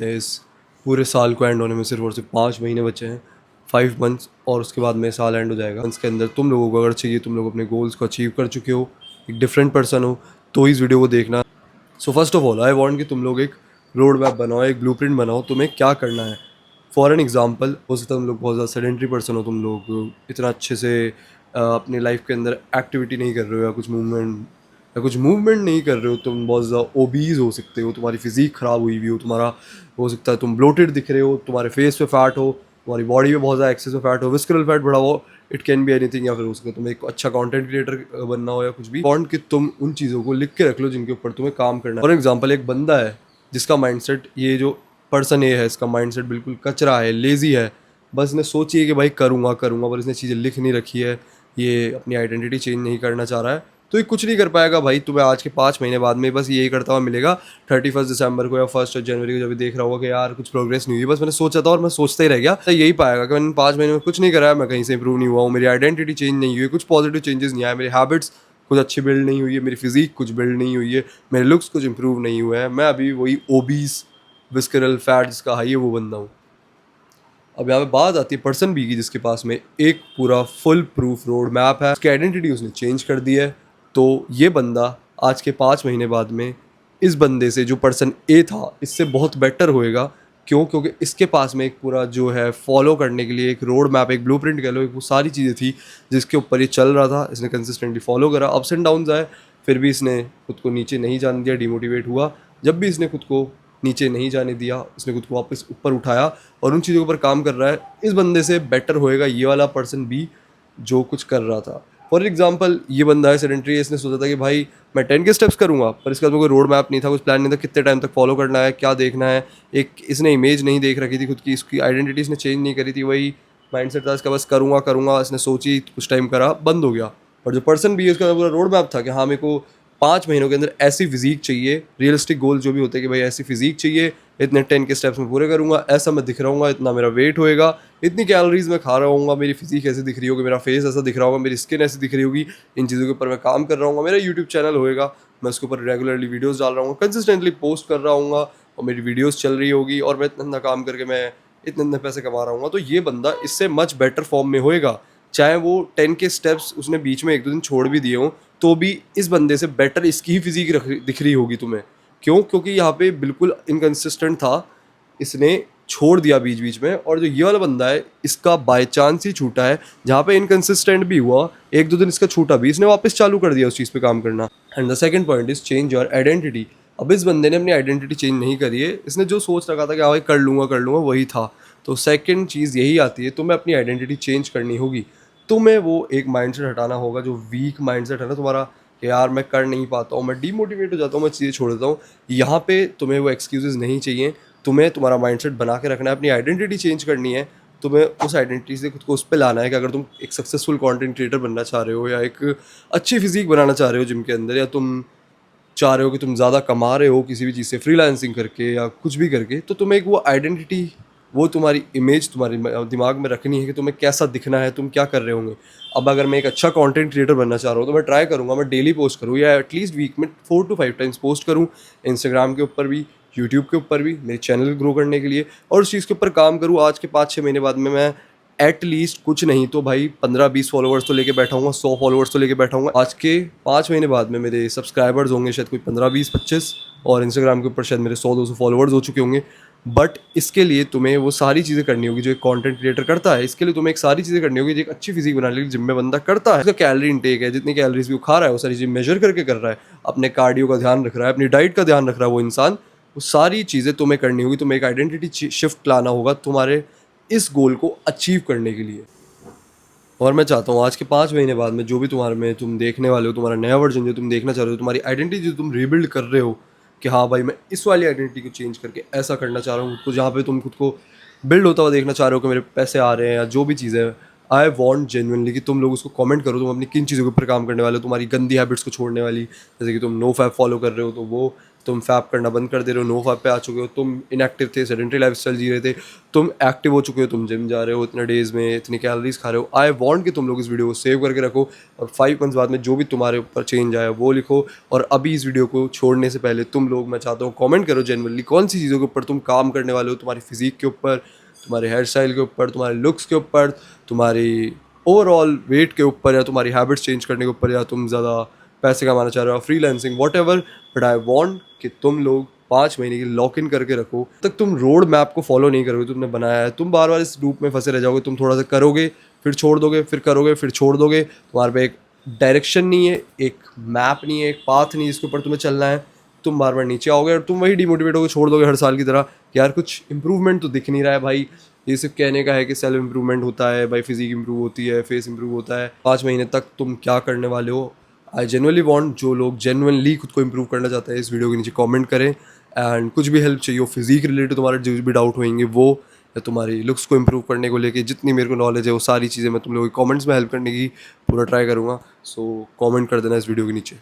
इस पूरे साल को एंड होने में सिर्फ और सिर्फ 5 महीने बचे हैं, 5 मंथ्स, और उसके बाद में साल एंड हो जाएगा। मंथ्स के अंदर तुम लोगों को अगर चाहिए, तुम लोग अपने गोल्स को अचीव कर चुके हो, एक डिफरेंट पर्सन हो, तो इस वीडियो को देखना। So first of all I want कि तुम लोग एक रोड मैप बनाओ, एक ब्लूप्रिंट बनाओ, तुम्हें क्या करना है। फॉर एन एग्जाम्पल, हो सकता है तुम लोग बहुत ज़्यादा सेडेंट्री पर्सन हो, तुम लोग इतना अच्छे से अपनी लाइफ के अंदर एक्टिविटी नहीं कर रहे हो, या कुछ मूवमेंट नहीं कर रहे हो, तुम बहुत ज़्यादा ओबीज हो सकते हो, तुम्हारी फिजिक ख़राब हुई हुई हो, तुम्हारा हो सकता है तुम ब्लोटेड दिख रहे हो, तुम्हारे फेस पे फैट हो, तुम्हारी बॉडी में बहुत ज़्यादा एक्सेस में फैट हो, विस्करल फैट बढ़ा हो, इट कैन बी एनीथिंग। या फिर हो सकता है तुम्हें एक अच्छा कंटेंट क्रिएटर बनना हो, या कुछ भी वांट कि तुम उन चीज़ों को लिख के रख लो जिनके ऊपर तुम्हें काम करना है। फॉर एग्जाम्पल, एक बंदा है जिसका माइंडसेट, ये जो पर्सन ए है, इसका माइंडसेट बिल्कुल कचरा है, लेजी है, बस इसने सोची है कि भाई करूँगा करूँगा, पर इसने चीज़ें लिख नहीं रखी है, ये अपनी आइडेंटिटी चेंज नहीं करना चाह रहा है, तो ये कुछ नहीं कर पाएगा भाई। तुम्हें आज के 5 महीने बाद में बस यही करता हुआ मिलेगा 31 दिसंबर को या 1 जनवरी को, जब भी देख रहा होगा कि यार कुछ प्रोग्रेस नहीं हुई, बस मैंने सोचा था और मैं सोचता ही रह गया, तो यही पाएगा कि मैंने 5 महीने में कुछ नहीं करा है, मैं कहीं से इंप्रूव नहीं हुआ हूँ, मेरी आइडेंटिटी चेंज नहीं हुई, कुछ पॉजिटिव चेंजेस नहीं आए, मेरी हैबिट्स कुछ अच्छी बिल्ड नहीं हुई है, मेरी फिजिक कुछ बिल्ड नहीं हुई है, मेरे लुक्स कुछ इंप्रूव नहीं हुए हैं, मैं अभी वही ओबीस विस्करल फैट जिसका हाई है वो बंदा हूँ। अब यहाँ पे बात आती है पर्सन बी की, जिसके पास में एक पूरा फुल प्रूफ रोड मैप है, उसकी आइडेंटिटी उसने चेंज कर दी है। तो ये बंदा आज के 5 महीने बाद में इस बंदे से, जो पर्सन ए था, इससे बहुत बेटर होएगा। क्यों? क्योंकि इसके पास में एक पूरा जो है फॉलो करने के लिए एक रोड मैप, एक ब्लूप्रिंट कह लो, एक वो सारी चीज़ें थी जिसके ऊपर ये चल रहा था। इसने कंसिस्टेंटली फॉलो करा, अप्स एंड डाउन्स आए, फिर भी इसने खुद को नीचे नहीं जाने दिया, डिमोटिवेट हुआ। जब भी इसने खुद को नीचे नहीं जाने दिया, इसने खुद को वापस ऊपर उठाया और उन चीज़ों के ऊपर काम कर रहा है। इस बंदे से बेटर होएगा ये वाला पर्सन बी जो कुछ कर रहा था। फॉर एग्जाम्पल, ये बंदा है सेडेंटरी, इसने सोचा था कि भाई मैं 10 के स्टेप्स करूंगा, पर इसका कोई रोड मैप नहीं था, कुछ प्लान नहीं था, कितने टाइम तक फॉलो करना है, क्या देखना है। एक इसने इमेज नहीं देख रखी थी खुद की, इसकी आइडेंटिटी इसने चेंज नहीं करी थी, वही माइंडसेट था इसका, बस करूँगा करूँगा, इसने सोची, कुछ टाइम करा, बंद हो गया। और जो पर्सन भी है उसका पूरा रोड मैप था कि हाँ, मेरे को 5 महीनों के अंदर ऐसी फिजिक चाहिए, रियलिस्टिक गोल जो भी होते हैं कि भाई ऐसी फिजिक चाहिए, इतने 10 के स्टेप्स में पूरे करूँगा, ऐसा मैं दिख रहा हूँ, इतना मेरा वेट होएगा, इतनी कैलोरीज मैं खा रहा हूँ, मेरी फिजिक ऐसी दिख रही होगी, मेरा फेस ऐसा दिख रहा होगा, मेरी स्किन ऐसी दिख रही होगी, इन चीज़ों के ऊपर मैं काम कर रहा हूँ, मेरा यूट्यूब चैनल होएगा, मैं उसके ऊपर रेगुलरली वीडियोज़ डाल रहा हूँ, कंसिस्टेंटली पोस्ट कर रहा हूँ, और मेरी वीडियोज़ चल रही होगी, और मैं इतना काम करके मैं इतने पैसे कमा रहा हूँ। तो ये बंदा इससे मच बेटर फॉर्म में होएगा। चाहे वो 10 के स्टेप्स उसने बीच में 1-2 दिन छोड़ भी दिए हों, तो भी इस बंदे से बेटर इसकी ही फिजिक दिख रही होगी तुम्हें। क्यों? क्योंकि यहाँ पे बिल्कुल इनकंसिस्टेंट था, इसने छोड़ दिया बीच बीच में। और जो ये वाला बंदा है, इसका बाय चांस ही छूटा है, जहाँ पे इनकंसिस्टेंट भी हुआ, 1-2 दिन इसका छूटा भी, इसने वापस चालू कर दिया उस चीज़ पे काम करना। And the second point is change your identity. अब इस बंदे ने अपनी आइडेंटिटी चेंज नहीं करी है, इसने जो सोच रखा था कि हाँ भाई कर लूँगा वही था। तो सेकंड चीज़ यही आती है, तुम्हें अपनी आइडेंटिटी चेंज करनी होगी। तुम्हें वो एक माइंडसेट हटाना होगा जो वीक माइंडसेट है ना तुम्हारा, कि यार मैं कर नहीं पाता हूँ, मैं डीमोटिवेट हो जाता हूँ, मैं चीज़ें छोड़ देता हूँ। यहाँ पे तुम्हें वो एक्सक्यूजेस नहीं चाहिए, तुम्हें तुम्हारा माइंडसेट बना के रखना है, अपनी आइडेंटिटी चेंज करनी है। तुम्हें उस आइडेंटिटी से खुद को उस पर लाना है कि अगर तुम एक सक्सेसफुल कंटेंट क्रिएटर बनना चाह रहे हो, या एक अच्छी फिजिक बनाना चाह रहे हो जिम के अंदर, या तुम चाह रहे हो कि तुम ज़्यादा कमा रहे हो किसी भी चीज़ से, फ्रीलांसिंग करके या कुछ भी करके, तो तुम्हें एक वो आइडेंटिटी, वो तुम्हारी इमेज तुम्हारे दिमाग में रखनी है कि तुम्हें कैसा दिखना है, तुम क्या कर रहे होंगे। अब अगर मैं एक अच्छा कंटेंट क्रिएटर बनना चाह रहा हूँ, तो मैं ट्राई करूँगा मैं डेली पोस्ट करूँ, या एटलीस्ट वीक में 4 to 5 टाइम्स पोस्ट करूँ, इंस्टाग्राम के ऊपर भी, यूट्यूब के ऊपर भी, मेरे चैनल ग्रो करने के लिए, और उस चीज़ के ऊपर काम करूँ। आज के 5-6 महीने बाद में मैं एटलीस्ट कुछ नहीं तो भाई 15-20 फॉलोअर्स तो लेके बैठा हूँ, 100 फॉलोअर्स तो लेके बैठा हूँ। आज के 5 महीने बाद में मेरे सब्सक्राइबर्स होंगे शायद कोई 15-20-25, और इंस्टाग्राम के ऊपर शायद मेरे 100-200 फॉलोअर्स हो चुके होंगे। बट इसके लिए तुम्हें वो सारी चीज़ें करनी होगी जो एक कंटेंट क्रिएटर करता है। इसके लिए तुम्हें एक सारी चीज़ें करनी होगी जो एक अच्छी फिजिक बनाने के लिए जिम में बंदा करता है। उसका कैलोरी इंटेक है, जितनी कैलोरीज भी वो खा रहा है, वो सारी चीज़ें मेजर करके कर रहा है, अपने कार्डियो का ध्यान रख रहा है, अपनी डाइट का ध्यान रख रहा है वो इंसान। वो सारी चीज़ें तुम्हें करनी होगी, तुम्हें एक आइडेंटिटी शिफ्ट लाना होगा तुम्हारे इस गोल को अचीव करने के लिए। और मैं चाहता हूँ आज के 5 महीने बाद में जो भी तुम्हारे में तुम देखने वाले हो, तुम्हारा नया वर्जन जो तुम देखना चाह रहे हो, तुम्हारी आइडेंटिटी जो तुम रीबिल्ड कर रहे हो, कि हाँ भाई मैं इस वाली आइडेंटिटी को चेंज करके ऐसा करना चाह रहा हूँ, तो जहाँ पे तुम खुद को बिल्ड होता हुआ देखना चाह रहे हो कि मेरे पैसे आ रहे हैं या जो भी चीज़ें है, आई वॉन्ट जेन्युइनली कि तुम लोग उसको कमेंट करो, तुम अपनी किन चीज़ों के ऊपर काम करने वाले हो, तुम्हारी गंदी हैबिट्स को छोड़ने वाली, जैसे कि तुम नो फैप फॉलो कर रहे हो तो वो, तुम फैप करना बंद कर दे रहे हो, नो फैप पे आ चुके हो, तुम इनएक्टिव थे, सेडेंटरी लाइफस्टाइल जी रहे थे, तुम एक्टिव हो चुके हो, तुम जिम जा रहे हो इतने डेज़ में, इतनी कैलोरीज खा रहे हो। आई वांट कि तुम लोग इस वीडियो को सेव करके रखो और 5 मंथ्स बाद में जो भी तुम्हारे ऊपर चेंज आया वो लिखो। और अभी इस वीडियो को छोड़ने से पहले तुम लोग, मैं चाहता हूँ कॉमेंट करो जेनुअनली कौन सी चीज़ों के ऊपर तुम काम करने वाले हो, तुम्हारी फिजिक के ऊपर, तुम्हारे हेयर स्टाइल के ऊपर, तुम्हारे लुक्स के ऊपर, तुम्हारी ओवरऑल वेट के ऊपर, या तुम्हारी हैबिट्स चेंज करने के ऊपर, या तुम ज़्यादा पैसे कमाना चाह रहे हो, freelancing, what ever. But I want कि तुम लोग 5 महीने की लॉक इन करके रखो। तक तुम रोड मैप को फॉलो नहीं करोगे, तुमने बनाया है, तुम बार बार इस लूप में फंसे रह जाओगे। तुम थोड़ा सा करोगे, फिर छोड़ दोगे, फिर करोगे, फिर छोड़ दोगे। तुम्हारे पे एक डायरेक्शन नहीं है, एक मैप नहीं है, एक पाथ नहीं है जिसके ऊपर तुम्हें चलना है। तुम बार बार नीचे आओगे और तुम वही डिमोटिवेट होगे, छोड़ दोगे हर साल की तरह कि यार कुछ इंप्रूवमेंट तो दिख नहीं रहा है भाई। ये सिर्फ कहने का है कि सेल्फ इंप्रूवमेंट होता है भाई, फिजिक इंप्रूव होती है, फेस इंप्रूव होता है। 5 महीने तक तुम क्या करने वाले हो? आई जेनुअनली वांट, जो लोग जेनुअनली खुद को इंप्रूव करना चाहते हैं इस वीडियो के नीचे कमेंट करें। एंड कुछ भी हेल्प चाहिए हो फिजिक रिलेटेड, तुम्हारे जो भी डाउट होंगे वो, या तुम्हारी लुक्स को इंप्रूव करने को लेके जितनी मेरे को नॉलेज है वो सारी चीज़ें मैं तुम लोगों की कमेंट्स में हेल्प करने की पूरा ट्राई करूँगा। सो कमेंट कर देना इस वीडियो के नीचे।